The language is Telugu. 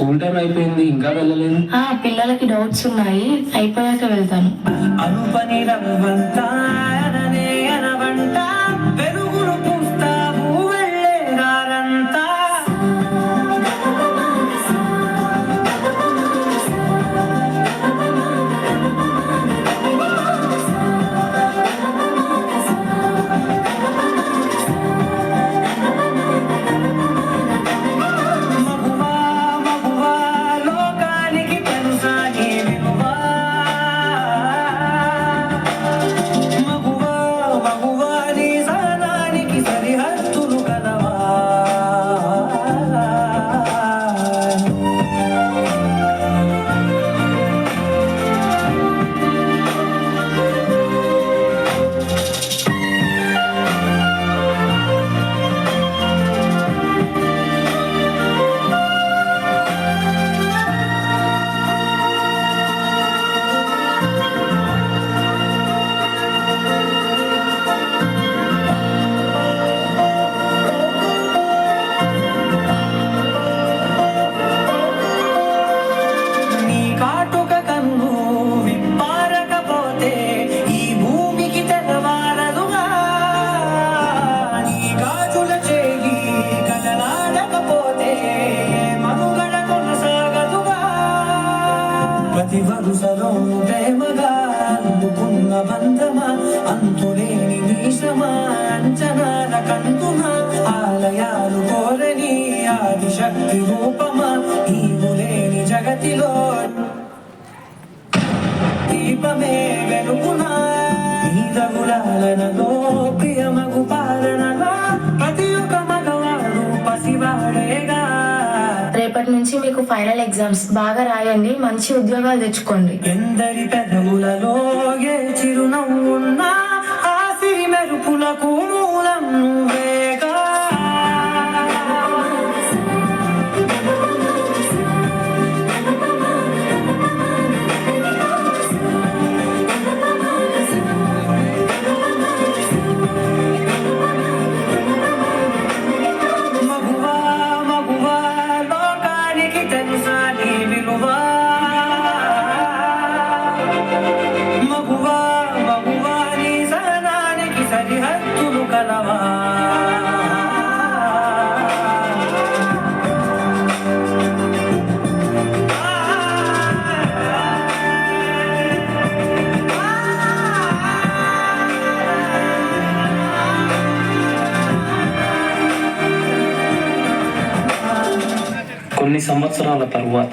స్కూల్ టైం అయిపోయింది, ఇంకా వెళ్ళలేదు. పిల్లలకి డౌట్స్ ఉన్నాయి, అయిపోయాక వెళ్తాను. అనుపని రవ్వంతా అననే అనవంట, వెలుగులు పూస్తావు వెళ్ళే దారంతా. ప్రతి వరుసలోను ప్రేమగా అందుకున్న బంధమా, అంతులేని నీశమా, అంచనాల కందుమా, ఆలయాలు కోరని ఆదిశక్తి రూపమా, నీవు లేని జగతిలో దీపమే వెలుగునా, నీదగులాలనలో ప్రియమగు పాలనగా ప్రతి ఒక్క మగవాడు పసివాడేగా. రేపటి నుంచి మీకు ఫైనల్ ఎగ్జామ్స్, బాగా రాయండి, మంచి ఉద్యోగాలు తెచ్చుకోండి. ఎందరి పెదవులలో ఏ చిరునవ్వున్నా ఆ సిరి మెరుపులకు మూలం నువ్వేగా. కొన్ని సంవత్సరాల తరువాత